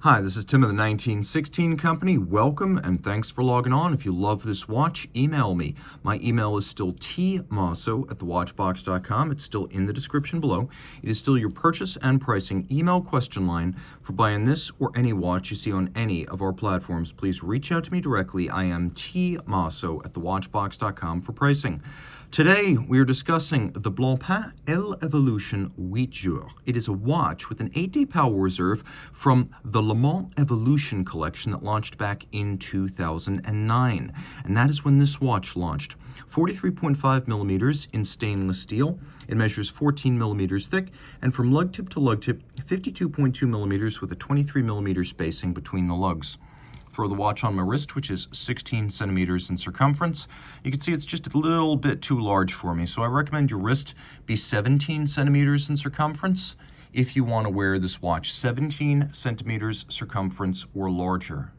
Hi, this is Tim of the 1916 Company. Welcome and thanks for logging on. If you love this watch, email me. My email is still tmosso@thewatchbox.com. It's still in the description below. It is still your purchase and pricing email question line for buying this or any watch you see on any of our platforms. Please reach out to me directly. I am tmosso@thewatchbox.com for pricing. Today, we are discussing the Blancpain L-Evolution 8 jours. It is a watch with an 8-day power reserve from the L-Evolution collection that launched back in 2009. And that is when this watch launched. 43.5 millimeters in stainless steel. It measures 14 millimeters thick, and from lug tip to lug tip, 52.2 millimeters with a 23 millimeter spacing between the lugs. Throw the watch on my wrist, which is 16 centimeters in circumference. You can see it's just a little bit too large for me, so I recommend your wrist be 17 centimeters in circumference if you want to wear this watch. 17 centimeters circumference or larger.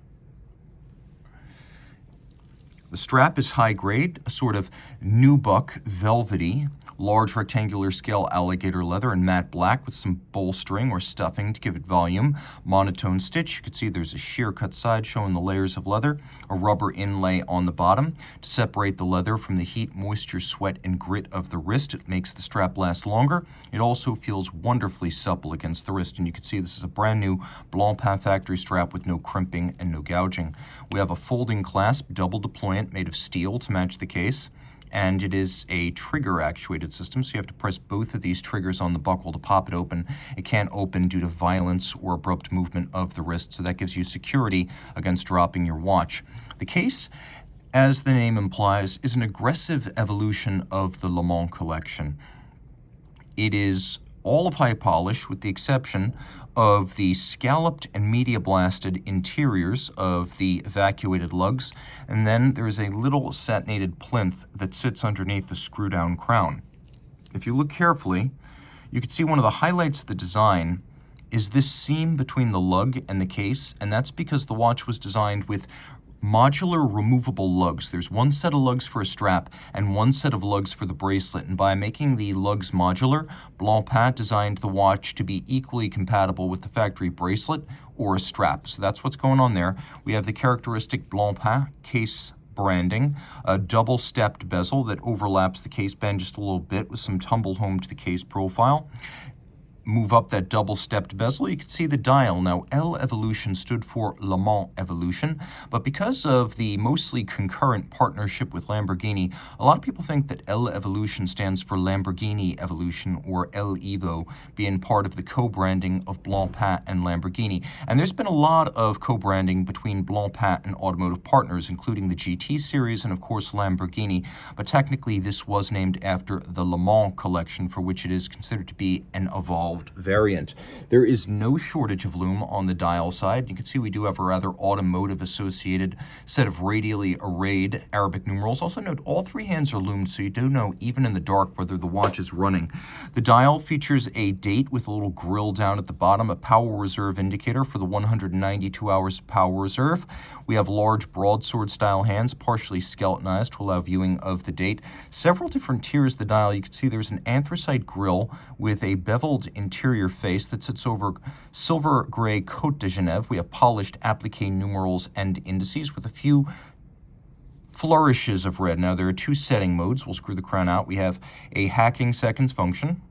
The strap is high grade, a sort of nubuck velvety, large rectangular scale alligator leather in matte black with some bolstering or stuffing to give it volume. Monotone stitch. You can see there's a sheer cut side showing the layers of leather, a rubber inlay on the bottom to separate the leather from the heat, moisture, sweat, and grit of the wrist. It makes the strap last longer. It also feels wonderfully supple against the wrist, and you can see this is a brand new Blancpain factory strap with no crimping and no gouging. We have a folding clasp, double deployant, made of steel to match the case. And it is a trigger-actuated system, so you have to press both of these triggers on the buckle to pop it open. It can't open due to violence or abrupt movement of the wrist, so that gives you security against dropping your watch. The case, as the name implies, is an aggressive evolution of the Le Mans collection. It is all of high polish with the exception of the scalloped and media blasted interiors of the evacuated lugs, and then there is a little satinated plinth that sits underneath the screw-down crown. If you look carefully, you can see one of the highlights of the design is this seam between the lug and the case, and that's because the watch was designed with modular removable lugs. There's one set of lugs for a strap and one set of lugs for the bracelet, and by making the lugs modular, Blancpain designed the watch to be equally compatible with the factory bracelet or a strap. So that's what's going on there. We have the characteristic Blancpain case branding, a double-stepped bezel that overlaps the case band just a little bit with some tumble home to the case profile. Move up that double-stepped bezel, you can see the dial. Now, L-Evolution stood for Le Mans Evolution, but because of the mostly concurrent partnership with Lamborghini, a lot of people think that L-Evolution stands for Lamborghini Evolution, or L-Evo, being part of the co-branding of Blancpain and Lamborghini. And there's been a lot of co-branding between Blancpain and automotive partners, including the GT series and, of course, Lamborghini, but technically this was named after the Le Mans collection, for which it is considered to be an evolved variant. There is no shortage of lume on the dial side. You can see we do have a rather automotive associated set of radially arrayed Arabic numerals. Also note all three hands are lumed, so you do know even in the dark whether the watch is running. The dial features a date with a little grill down at the bottom, a power reserve indicator for the 192 hours power reserve. We have large broadsword style hands, partially skeletonized to allow viewing of the date. Several different tiers of the dial. You can see there's an anthracite grill with a beveled interior face that sits over silver gray Côte de Genève. We have polished applique numerals and indices with a few flourishes of red. Now, there are two setting modes. We'll screw the crown out. We have a hacking seconds function.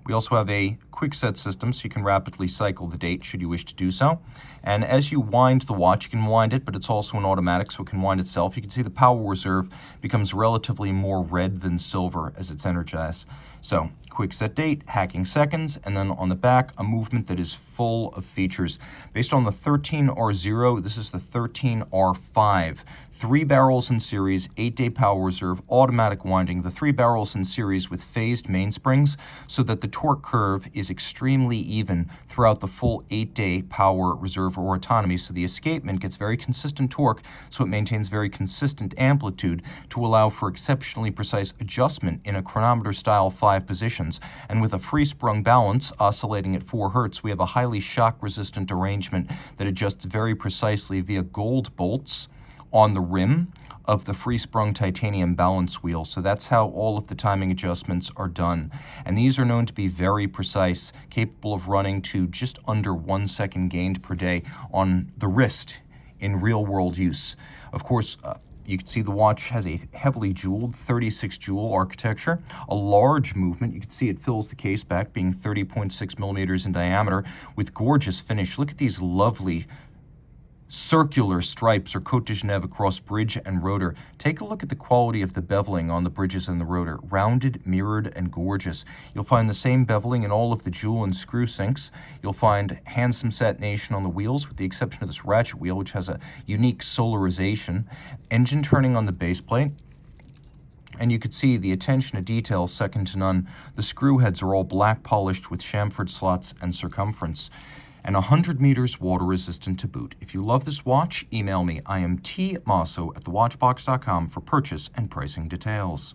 We also have a quick set system, so you can rapidly cycle the date should you wish to do so. And as you wind the watch, you can wind it, but it's also an automatic, so it can wind itself. You can see the power reserve becomes relatively more red than silver as it's energized. So, quick set date, hacking seconds, and then on the back, a movement that is full of features. Based on the 13R0, this is the 13R5. 3 barrels in series, 8-day power reserve, automatic winding. The 3 barrels in series with phased mainsprings so that the torque curve is extremely even throughout the full 8-day power reserve or autonomy. So the escapement gets very consistent torque, so it maintains very consistent amplitude to allow for exceptionally precise adjustment in a chronometer-style 5 positions. And with a free-sprung balance oscillating at 4 Hertz, we have a highly shock-resistant arrangement that adjusts very precisely via gold bolts on the rim of the free-sprung titanium balance wheel, so that's how all of the timing adjustments are done. And these are known to be very precise, capable of running to just under 1 second gained per day on the wrist in real-world use. Of course, you can see the watch has a heavily jeweled 36 jewel architecture, a large movement. You can see it fills the case back, being 30.6 millimeters in diameter with gorgeous finish. Look at these lovely circular stripes or Côte de Genève across bridge and rotor. Take a look at the quality of the beveling on the bridges and the rotor. Rounded, mirrored, and gorgeous. You'll find the same beveling in all of the jewel and screw sinks. You'll find handsome satination on the wheels, with the exception of this ratchet wheel, which has a unique solarization. Engine turning on the base plate. And you can see the attention to detail second to none. The screw heads are all black polished with chamfered slots and circumference. And 100 meters water resistant to boot. If you love this watch, email me. I am T Mosso at thewatchbox.com for purchase and pricing details.